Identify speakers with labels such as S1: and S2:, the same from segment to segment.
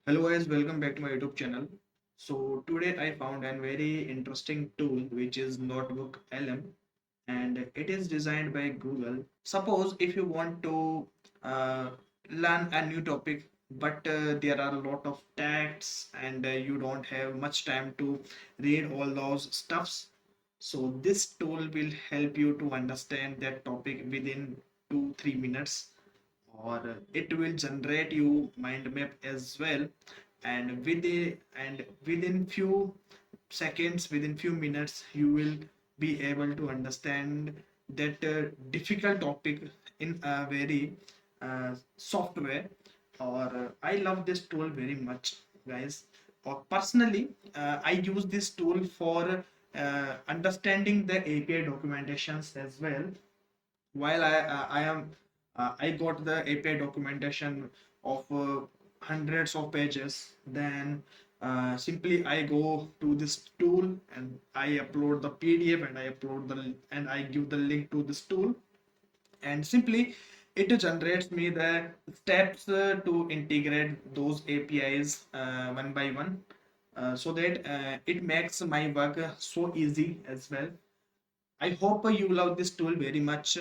S1: Hello guys, welcome back to my YouTube channel. So today I found a very interesting tool which is Notebook LM, and it is designed by Google. Suppose if you want to uh, learn a new topic but there are a lot of texts and you don't have much time to read all those stuffs. So this tool will help you to understand that topic within 2-3 minutes, or it will generate you mind map as well, and within few seconds, within few minutes, you will be able to understand that difficult topic in a very software. Or I love this tool very much, guys. Or personally, I use this tool for understanding the API documentations as well. While I am I got the API documentation of hundreds of pages, then simply I go to this tool and I upload the PDF and I give the link to this tool, and simply it generates me the steps to integrate those APIs one by one, so that it makes my work so easy as well. I hope you love this tool very much.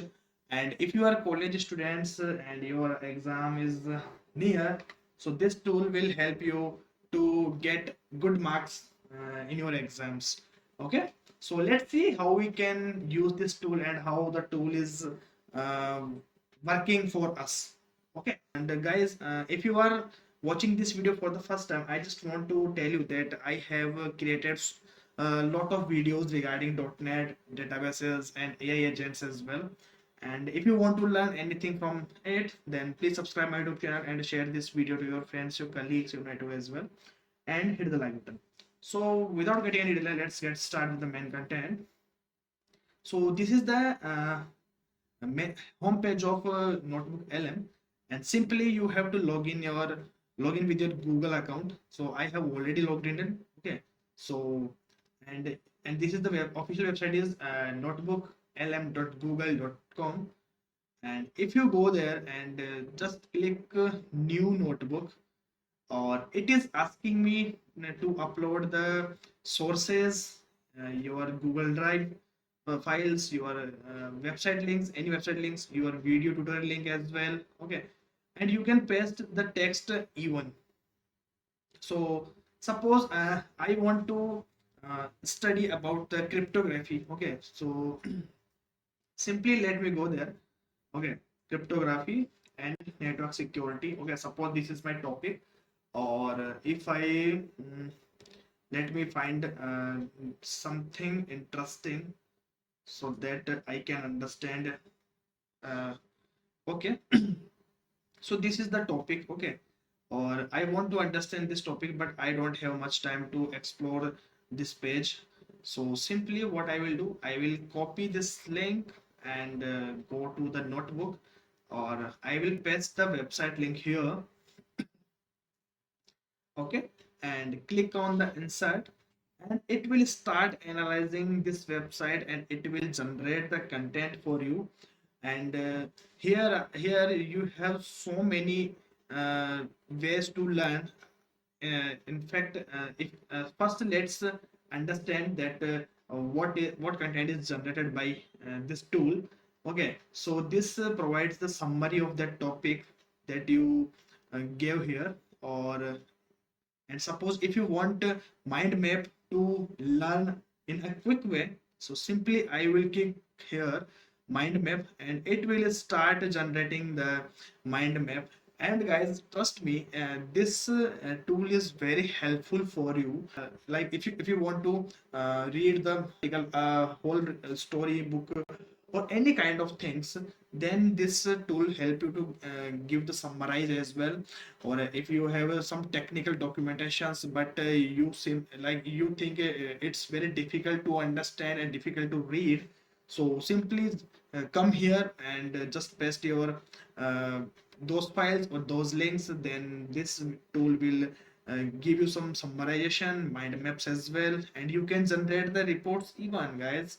S1: And if you are college students and your exam is near, so this tool will help you to get good marks in your exams. Okay, so let's see how we can use this tool and how the tool is working for us. Okay, and guys, if you are watching this video for the first time, I just want to tell you that I have created a lot of videos regarding .NET databases and AI agents as well. And if you want to learn anything from it, then please subscribe my YouTube channel and share this video to your friends, your colleagues, your network as well, and hit the like button. So without getting any delay, let's get started with the main content. So this is the home page of Notebook LM, and simply you have to log in with your Google account. So I have already logged in. Okay, so and this is the official website is notebooklm.google.com. And if you go there and just click new notebook, or it is asking me to upload the sources, your Google Drive files, your website links, any website links, your video tutorial link as well. Okay, and you can paste the text even. So suppose I want to study about the cryptography. Okay, so simply let me go there. Okay, cryptography and network security. Okay, suppose this is my topic, or if I let me find something interesting so that I can understand. uh, okay, so this is the topic. Okay, or I want to understand this topic but I don't have much time to explore this page. So simply what I will do, I will copy this link and go to the notebook, or I will paste the website link here. Okay, and click on the insert, and it will start analyzing this website and it will generate the content for you. And here you have so many ways to learn. In fact, if first let's understand that what content is generated by this tool. Okay, so this provides the summary of that topic that you gave here. Or and suppose if you want mind map to learn in a quick way, so simply I will click here mind map and it will start generating the mind map. And guys, trust me, this tool is very helpful for you. Like if you want to read the whole story book or any kind of things, then this tool help you to give the summarize as well. Or if you have some technical documentations but you seem like you think it's very difficult to understand and difficult to read, so simply come here and just paste your those files or those links, then this tool will give you some summarization mind maps as well, and you can generate the reports even, guys.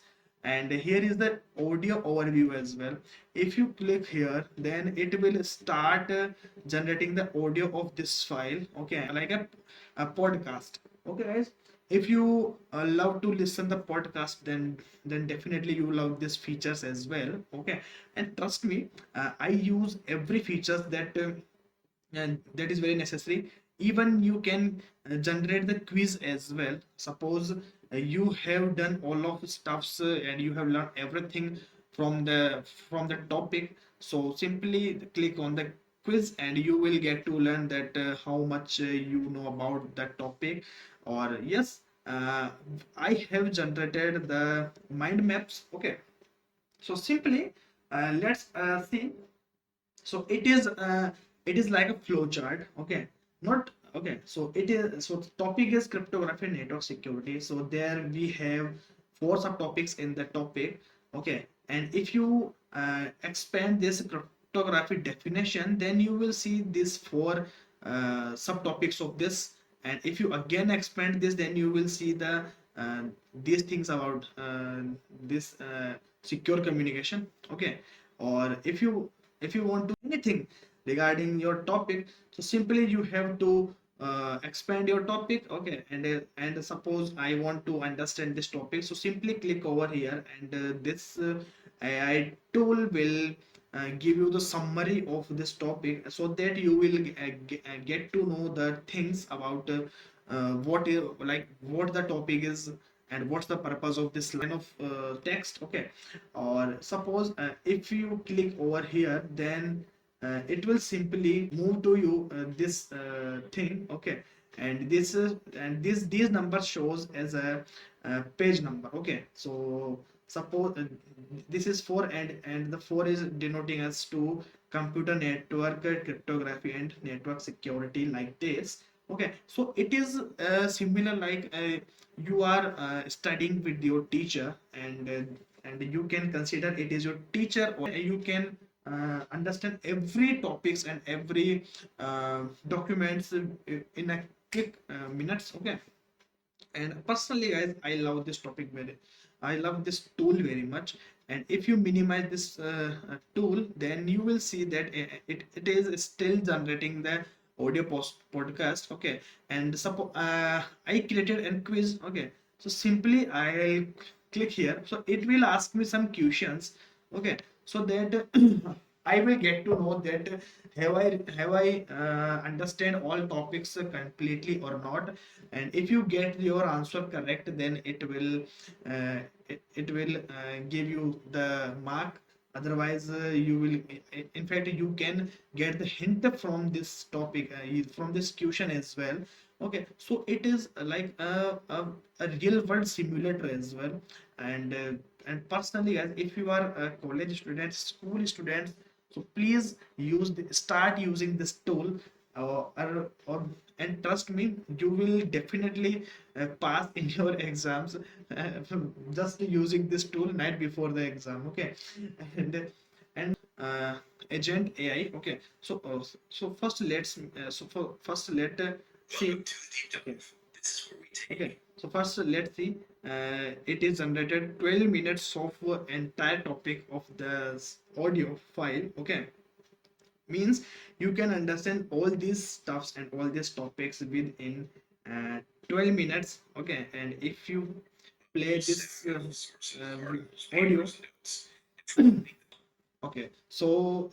S1: and here is the audio overview as well. If you click here, then it will start generating the audio of this file, okay, like a podcast. Okay guys, if you love to listen the podcast, then definitely you love these features as well. Okay, and trust me, I use every features that and that is very necessary. Even you can generate the quiz as well. Suppose you have done all of stuffs and you have learned everything from the topic, so simply click on the quiz and you will get to learn that how much you know about that topic. Or yes, I have generated the mind maps. Okay, so simply let's see. So it is like a flow chart. Okay, not okay. So it is, so the topic is cryptography and network security. So there we have four subtopics in the topic. Okay, and if you expand this cryptography definition, then you will see these four subtopics of this. And if you again expand this, then you will see uh, these things about this secure communication. Okay, or if you want to anything regarding your topic, so simply you have to expand your topic. Okay, and suppose I want to understand this topic, so simply click over here, and this AI tool will give you the summary of this topic, so that you will get to know the things about what the topic is and what's the purpose of this line of text. Okay, or suppose if you click over here, then it will simply move to you this thing. Okay, and this is, and this these numbers shows as a page number. Okay, so suppose this is 4, and the 4 is denoting as to computer network cryptography and network security, like this. Okay, so it is similar like you are studying with your teacher, and you can consider it is your teacher, or you can understand every topics and every documents in a quick minutes. Okay, and personally guys, I love this tool very much. And if you minimize this tool, then you will see that it is still generating the audio podcast. Okay, and suppose I created a quiz. Okay, so simply I'll click here, so it will ask me some questions. Okay, so that I will get to know that have I understand all topics completely or not. And if you get your answer correct, then it will give you the mark. Otherwise you will, in fact you can get the hint from this topic, from this question as well. Okay, so it is like a real world simulator as well. And personally guys, if you are a college student, school students, so please start using this tool. And trust me, you will definitely pass in your exams just using this tool night before the exam. Okay, and agent AI. Okay, so first let see. Okay. Okay, so first let's see. It is generated 12 minutes of entire topic of the audio file. Okay, means you can understand all these stuffs and all these topics within 12 minutes. Okay, and if you play this audio, okay, so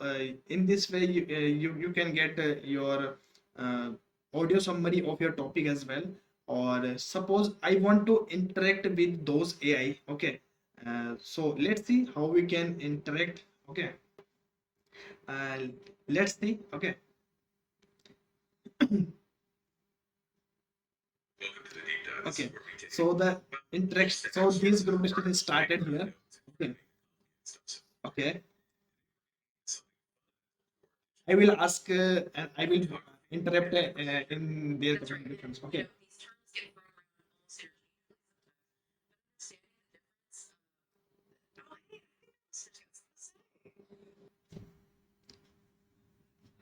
S1: in this way you can get your uh, audio summary of your topic as well. Or suppose I want to interact with those AI. Okay, so let's see how we can interact. Okay, uh, let's see. Okay, okay, so the interaction, so this group discussion is started here. Okay, okay, I will ask and I will interrupt in their communications. Okay.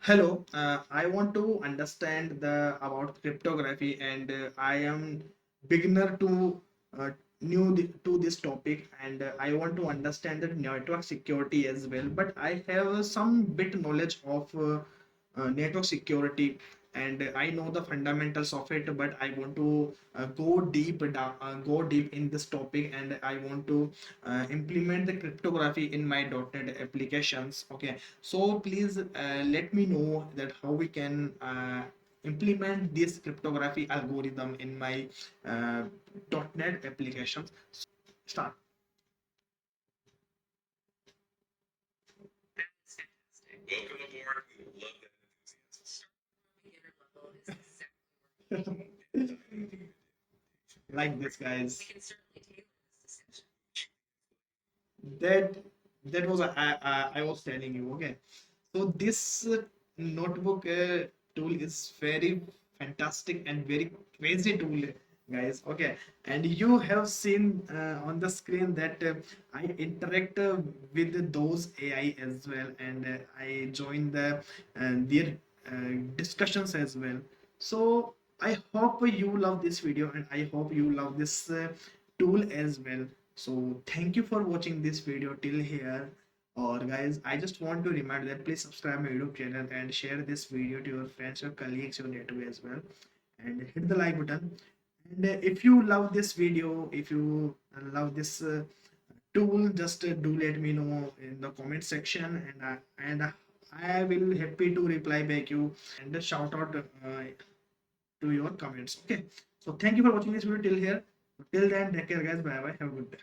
S1: Hello, I want to understand the about cryptography, and I am beginner to to this topic, and I want to understand the network security as well, but I have some bit knowledge of network security, and I know the fundamentals of it, but I want to go deep in this topic, and I want to implement the cryptography in my .NET applications. Okay, so please let me know that how we can implement this cryptography algorithm in my uh, .NET applications. Start. Like this, guys. That that was I was telling you. Okay, so this notebook tool is very fantastic and very crazy tool, guys. Okay, and you have seen on the screen that I interact with those AI as well, and I join their discussions as well. So I hope you love this video, and I hope you love this tool as well. So thank you for watching this video till here. Or guys, I just want to remind that please subscribe my YouTube channel and share this video to your friends, your colleagues, your network as well, and hit the like button. And if you love this video, if you love this tool, just do let me know in the comment section, I will happy to reply back you and shout out to your comments. Okay, so thank you for watching this video till here. Till then, take care, guys. Bye bye. Have a good day.